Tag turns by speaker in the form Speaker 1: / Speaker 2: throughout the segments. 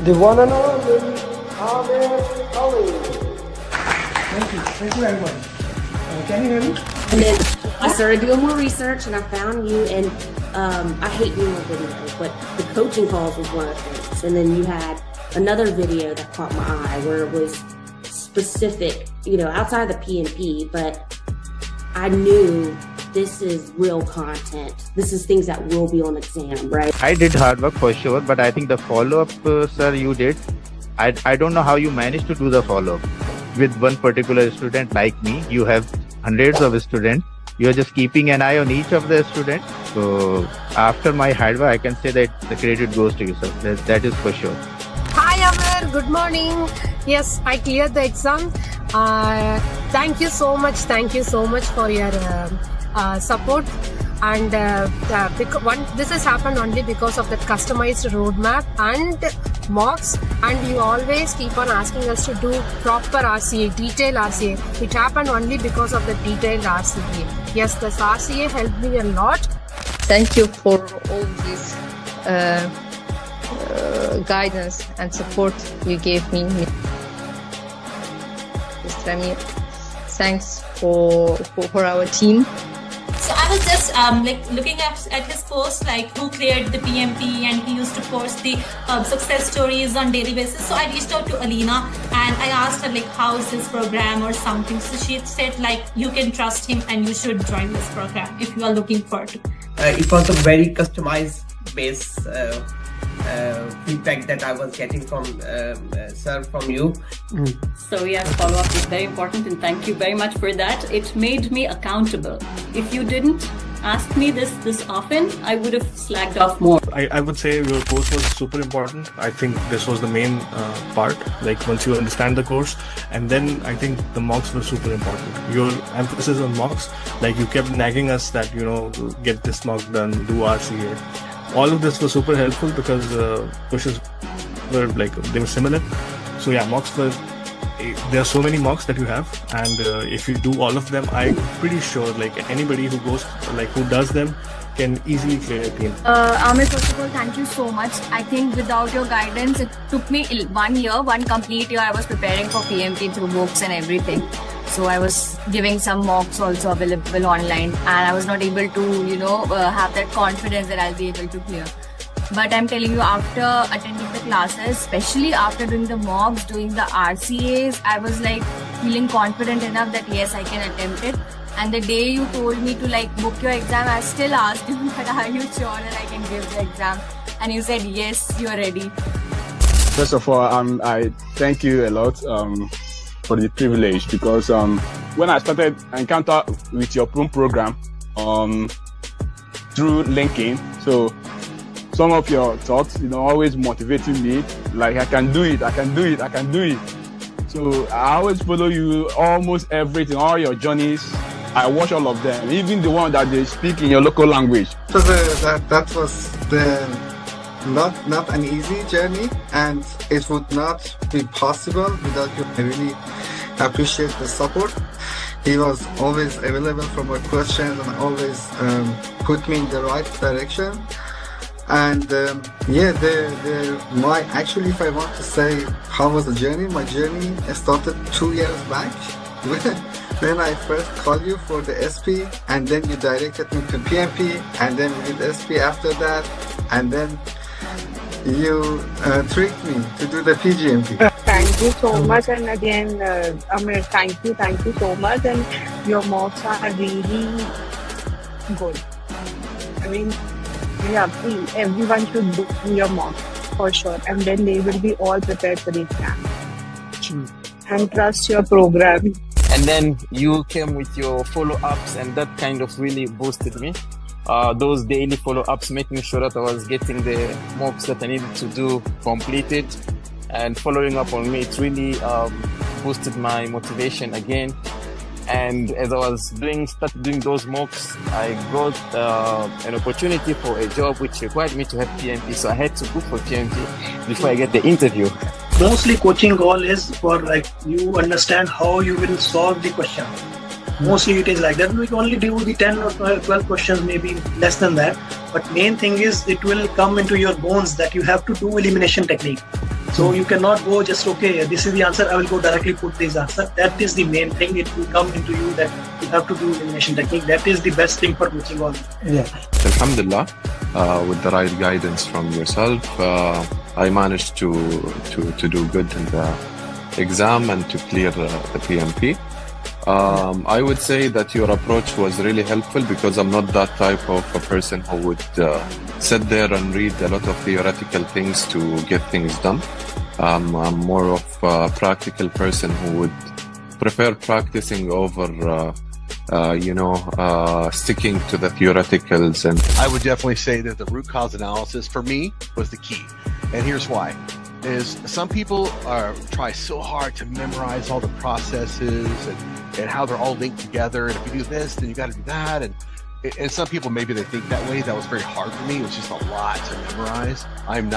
Speaker 1: The one and only Ahmed Ali.
Speaker 2: Thank you everyone. Can you hear me?
Speaker 3: And then I started doing more research and I found you, and I hate doing videos, but the coaching calls was one of the things. And then you had another video that caught my eye where it was specific, outside the PMP, but I knew this is real content. This is things that will be on exam, right?
Speaker 4: I did hard work for sure, but I think the follow-up, sir, you did. I don't know how you managed to do the follow-up with one particular student like me. You have hundreds of students. You are just keeping an eye on each of the students. So after my hard work, I can say that the credit goes to you, sir. That is for sure.
Speaker 5: Hi Amir, good morning. Yes, I cleared the exam. Thank you so much. Thank you so much for your support. And this has happened only because of that customized roadmap and mocks. And you always keep on asking us to do proper RCA, detailed RCA. It happened only because of the detailed RCA. Yes, this RCA helped me a lot.
Speaker 6: Thank you for all this guidance and support you gave me, Mr. Amir. Thanks for our team.
Speaker 7: So I was just looking at his post, who cleared the PMP, and he used to post the success stories on daily basis. So I reached out to Alina and I asked her how is his program or something. So she said you can trust him and you should join this program if you are looking for it.
Speaker 2: It was a very customized base feedback that I was getting from sir, from you.
Speaker 8: So yes, follow-up is very important, and thank you very much for that. It made me accountable. If you didn't ask me this often, I would have slacked off more.
Speaker 9: I would say your course was super important. I think this was the main part, once you understand the course, and then I think the mocks were super important. Your emphasis on mocks, you kept nagging us that, get this mock done, do RCA. All of this was super helpful because pushes were they were similar. So yeah, mocks were, there are so many mocks that you have, and if you do all of them, I'm pretty sure anybody who goes, who does them can easily clear a team.
Speaker 10: Amir, first of all, thank you so much. I think without your guidance, it took me 1 year, one complete year. I was preparing for PMP through books and everything. So I was giving some mocks also available online, and I was not able to, have that confidence that I'll be able to clear. But I'm telling you, after attending the classes, especially after doing the mocks, doing the RCAs, I was feeling confident enough that yes, I can attempt it. And the day you told me to book your exam, I still asked you that are you sure that I can give the exam? And you said yes, you're ready.
Speaker 11: First of all, I thank you a lot for the privilege, because when I started encounter with your program through LinkedIn, so some of your thoughts, always motivating me, I can do it, I can do it, I can do it. So I always follow you, almost everything, all your journeys. I watch all of them, even the one that they speak in your local language.
Speaker 12: So that was not an easy journey, and it would not be possible without you. I really appreciate the support. He was always available for my questions and always put me in the right direction. And actually, if I want to say how was the journey, my journey started 2 years back. When I first called you for the SP, and then you directed me to PMP, and then we did SP after that, and then you tricked me to do the PGMP.
Speaker 13: Thank you so much, and again, Amir, thank you so much, and your mocks are really good. I mean, yeah, please, everyone should do your mock for sure, and then they will be all prepared for the exam. And trust your program.
Speaker 14: And then you came with your follow-ups, and that kind of really boosted me. Those daily follow-ups, making sure that I was getting the mocks that I needed to do completed, and following up on me, it really boosted my motivation again. And as I was started doing those mocks, I got an opportunity for a job which required me to have PMP, so I had to go for PMP before I get the interview.
Speaker 15: Mostly coaching goal is for you understand how you will solve the question. Mostly it is like that. We can only do the 10 or 12 questions, maybe less than that. But main thing is it will come into your bones that you have to do elimination technique. So you cannot go just, okay, this is the answer, I will go directly put this answer. That is the main thing. It will come into you that you have to do elimination technique. That is the best thing for coaching all.
Speaker 16: Yeah.
Speaker 17: Alhamdulillah, with the right guidance from yourself, I managed to do good in the exam and to clear the PMP. I would say that your approach was really helpful because I'm not that type of a person who would sit there and read a lot of theoretical things to get things done. I'm more of a practical person who would prefer practicing over sticking to the theoreticals. And
Speaker 18: I would definitely say that the root cause analysis for me was the key. And here's why. Is some people try so hard to memorize all the processes and how they're all linked together. And if you do this, then you got to do that. And some people, maybe they think that way. That was very hard for me. It was just a lot to memorize. I'm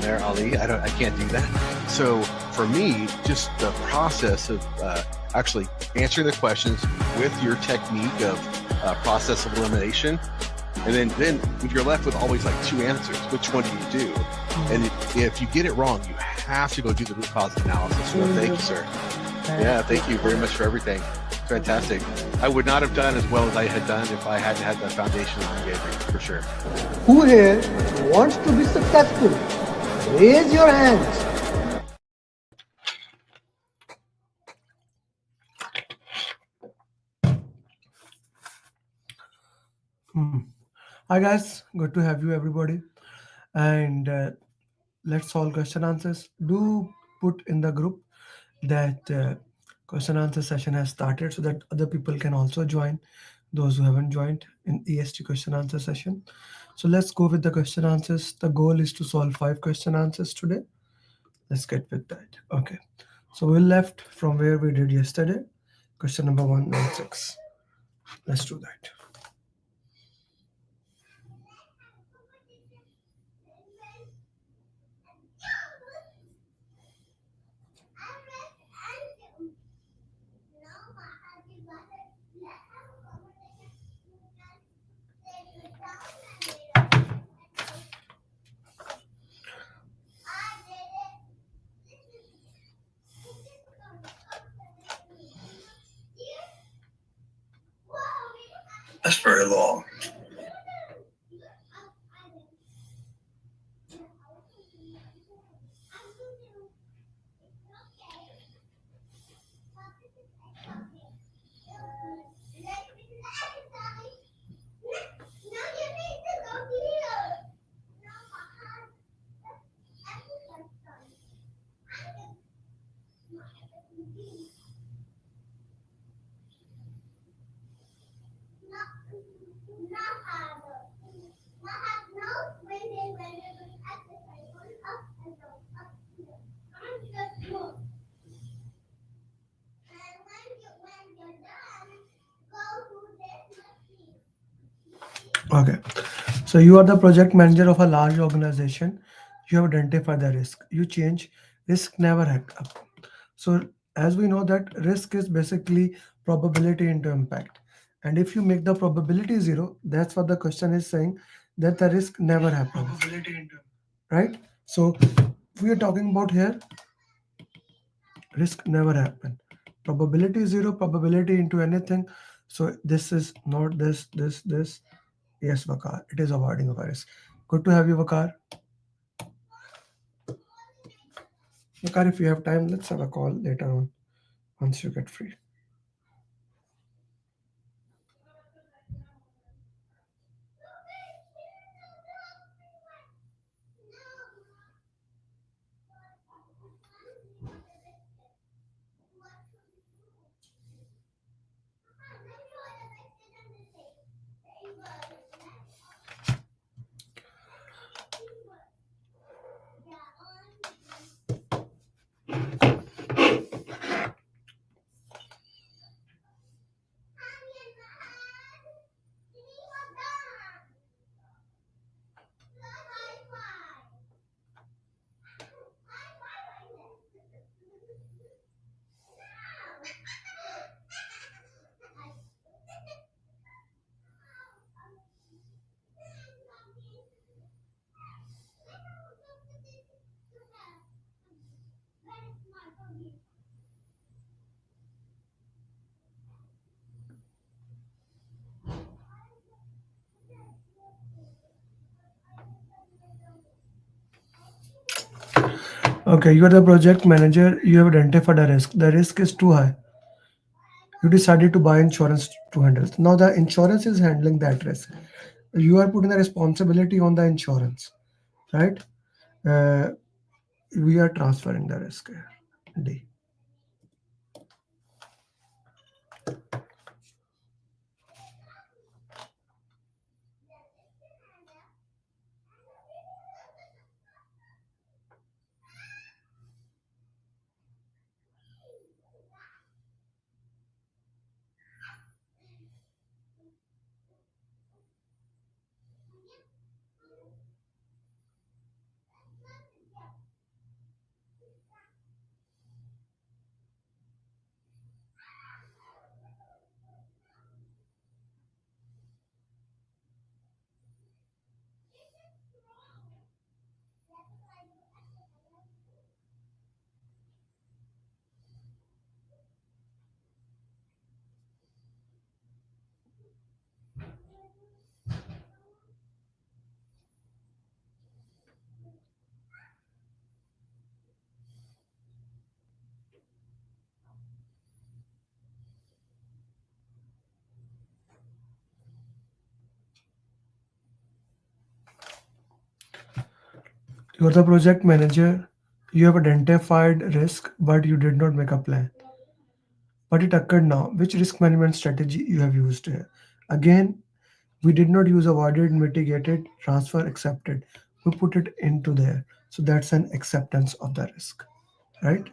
Speaker 18: there, Ali. I can't do that. So for me, just the process of actually answering the questions with your technique of process of elimination. And then if you're left with always like two answers, which one do you do? And if you get it wrong, you have to go do the root cause analysis. So thank you, sir. Yeah, thank you very much for everything. Fantastic. I would not have done as well as I had done if I hadn't had the foundation that you gave me, for sure.
Speaker 1: Who here wants to be successful? Raise your hands.
Speaker 16: Hi guys, good to have you everybody. And let's solve question answers. Do put in the group that question answer session has started so that other people can also join, those who haven't joined in EST question answer session. So let's go with the question answers. The goal is to solve 5 question answers today. Let's get with that. Okay, so we left from where we did yesterday, question number 196. Let's do that.
Speaker 15: That's very long.
Speaker 16: Okay, so you are the project manager of a large organization. You have identified the risk. You change. Risk never happen. So as we know that risk is basically probability into impact. And if you make the probability 0, that's what the question is saying, that the risk never happens. Right? So we are talking about here, risk never happen. Probability 0, probability into anything. So this is not this. Yes, Vakar, it is avoiding a virus. Good to have you, Vakar. Vakar, if you have time, let's have a call later on once you get free. Okay, you are the project manager. You have identified a risk. The risk is too high. You decided to buy insurance to handle. Now the insurance is handling that risk. You are putting the responsibility on the insurance, right? Uh, we are transferring the risk here. D. You are the project manager. You have identified risk, but you did not make a plan. But it occurred now. Which risk management strategy you have used here? Again, we did not use avoided, mitigated, transfer, accepted. We put it into there. So that's an acceptance of the risk, right?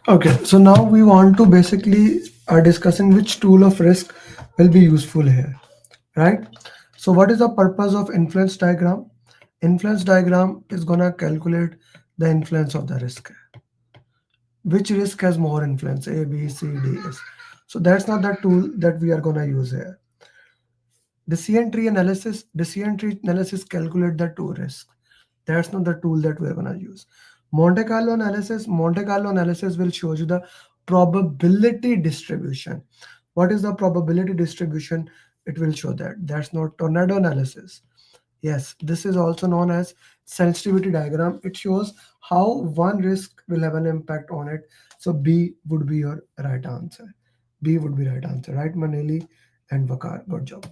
Speaker 16: Okay, so now we want to basically are discussing which tool of risk will be useful here, right? So what is the purpose of influence diagram? Influence diagram is gonna calculate the influence of the risk. Which risk has more influence? A, B, C, D, S. So that's not the tool that we are gonna use here. Decision tree analysis calculate the two risks. That's not the tool that we're gonna use. Monte Carlo analysis will show you the probability distribution. What is the probability distribution? It will show that. That's not tornado analysis. Yes, this is also known as sensitivity diagram. It shows how one risk will have an impact on it. So B would be your right answer. B would be right answer, right, Maneli and Vakar? Good job.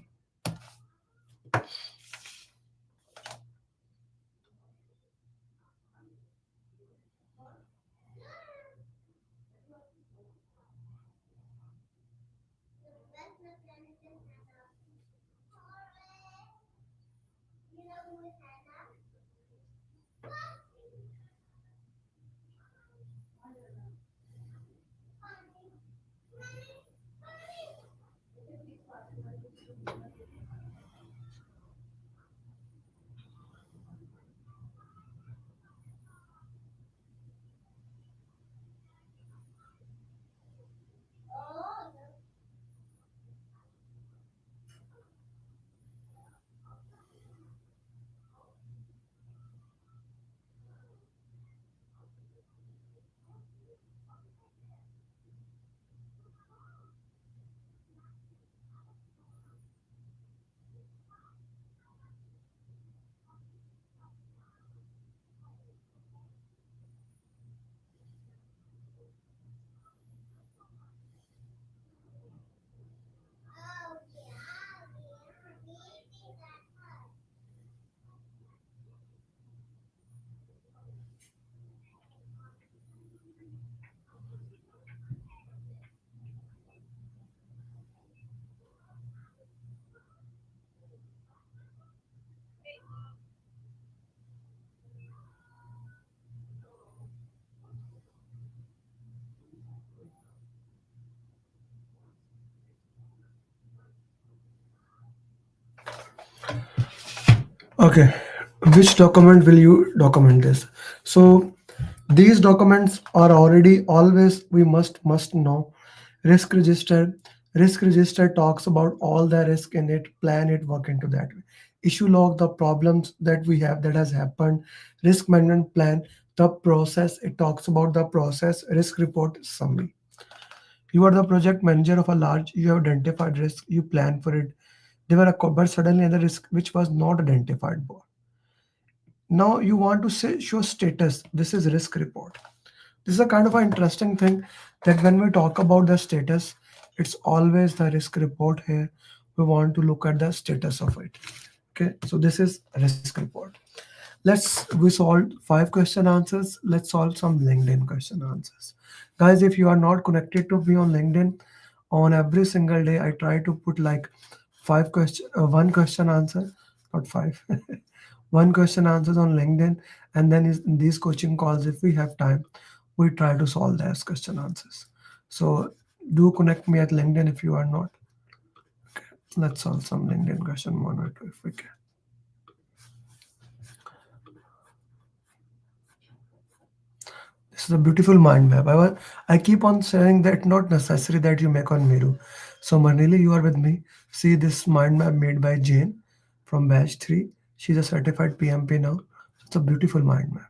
Speaker 16: Okay, which document will you document this? So these documents are already always we must know. Risk register. Risk register talks about all the risk in it, plan it, work into that. Issue log, the problems that we have that has happened. Risk management plan, the process. It talks about the process. Risk report summary. You are the project manager of a large. You have identified risk. You plan for it. They were a but suddenly the risk which was not identified. Now you want to say show status. This is risk report. This is a kind of an interesting thing that when we talk about the status, it's always the risk report here. We want to look at the status of it. Okay, so this is risk report. We solved 5 question answers. Let's solve some LinkedIn question answers. Guys, if you are not connected to me on LinkedIn, on every single day, I try to put like 1 question answer, not five, 1 question answers on LinkedIn. And then in these coaching calls, if we have time, we try to solve those question answers. So do connect me at LinkedIn if you are not. Okay, let's solve some LinkedIn question 1 or 2 if we can. This is a beautiful mind map. I keep on saying that not necessary that you make on Miru. So Manili, you are with me. See this mind map made by Jane from batch 3. She's a certified PMP now. It's a beautiful mind map.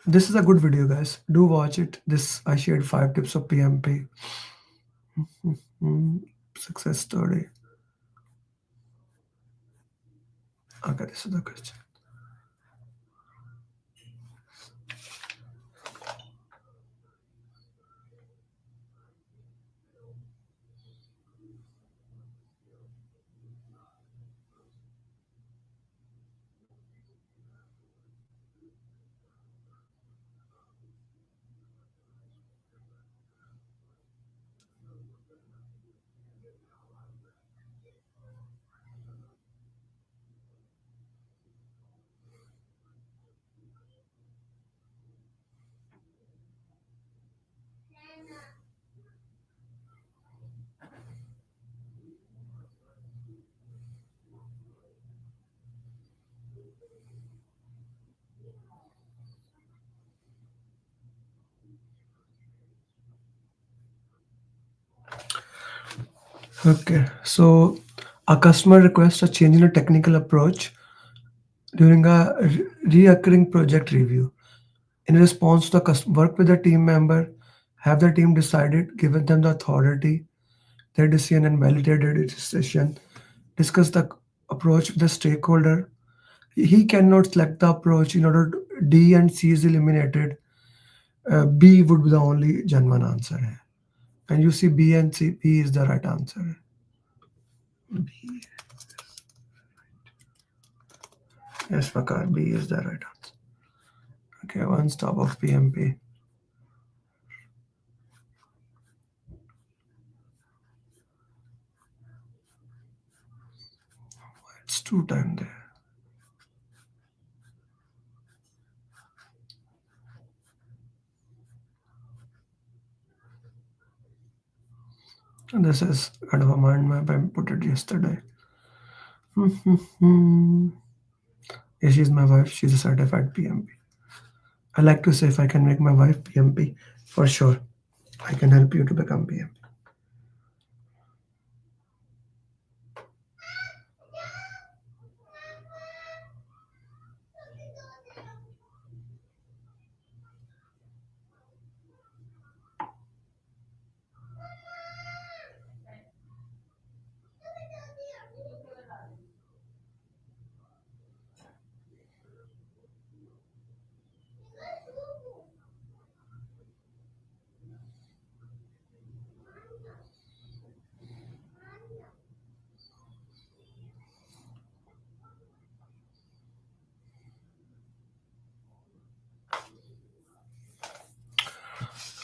Speaker 16: This is a good video, guys. Do watch it. This I shared 5 tips of PMP. Success story. Okay, this is the question. Okay, so a customer requests a change in a technical approach during a reoccurring project review. In response, the work with the team member, have the team decided, given them the authority, their decision and validated its decision, discuss the approach with the stakeholder. He cannot select the approach in order to, D and C is eliminated. B would be the only genuine answer here. And you see B and C, B is the right answer. B. Yes, Fakar, B is the right answer. Okay, one stop of PMP. It's 2 times there. And this is kind of a mind map. I put it yesterday. Yeah, she's my wife. She's a certified PMP. I like to say if I can make my wife PMP, for sure, I can help you to become PMP.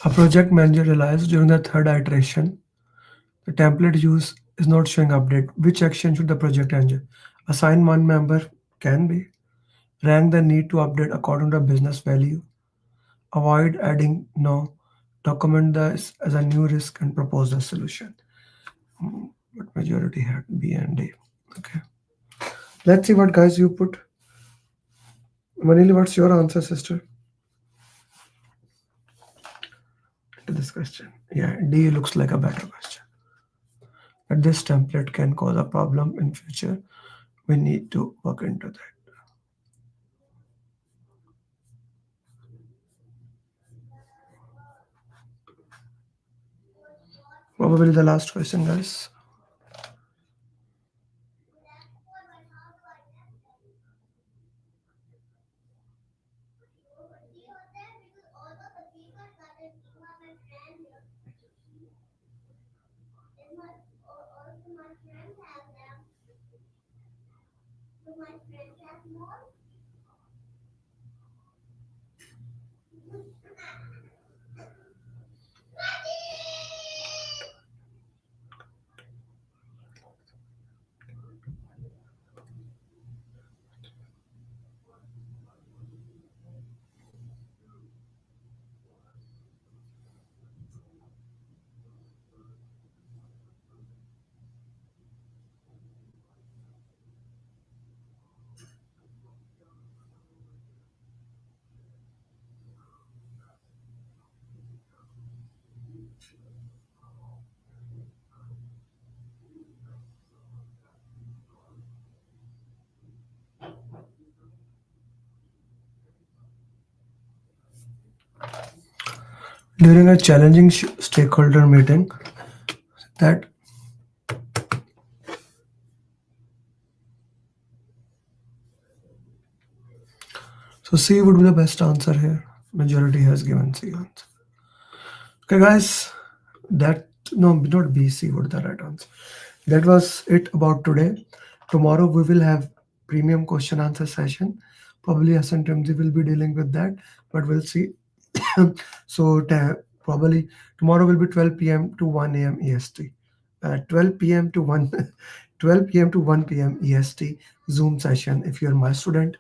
Speaker 16: A project manager realized during the 3rd iteration, the template used is not showing update. Which action should the project engine? Assign one member can be. Rank the need to update according to business value. Avoid adding no. Document this as a new risk and propose a solution. But majority had B and D. Okay. Let's see what guys you put. Manili, what's your answer, sister? To this question. Yeah, D looks like a better question. But this template can cause a problem in future. We need to work into that. Probably the last question, guys. During a challenging stakeholder meeting, that so C would be the best answer here. Majority has given C answer. Okay, guys, that no, not B, C would be the right answer. That was it about today. Tomorrow we will have premium question answer session. Probably Hassan Timzi will be dealing with that, but we'll see. So probably tomorrow will be 12 p.m. to 1 a.m. EST. 12 p.m. to 1 12 p.m. to 1 p.m. EST Zoom session if you're my student.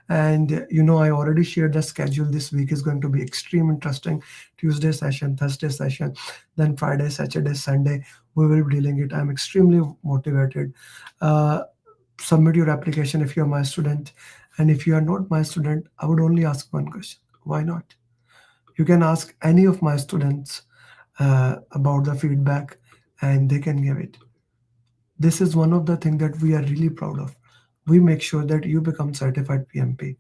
Speaker 16: And you know, I already shared the schedule. This week is going to be extreme interesting. Tuesday session, Thursday session, then Friday, Saturday, Sunday, we will be dealing it. I'm extremely motivated. Submit your application if you're my student. And if you are not my student, I would only ask one question. Why not? You can ask any of my students about the feedback and they can give it. This is one of the things that we are really proud of. We make sure that you become certified PMP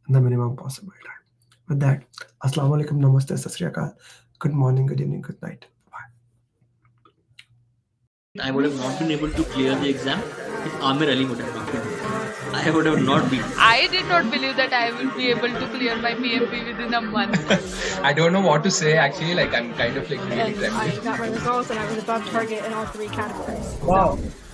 Speaker 16: in the minimum possible time. With that, Assalamu alaikum, namaste, sat sri akal. Good morning, good evening, good night.
Speaker 19: I would have not been able to clear the exam if Amir Ali would have not been here. I would have not been.
Speaker 20: I did not believe that I will be able to clear my PMP within a month.
Speaker 21: I don't know what to say actually, like I'm kind of like really
Speaker 22: I got my results and I was above target in all 3 categories.
Speaker 21: Wow.
Speaker 22: So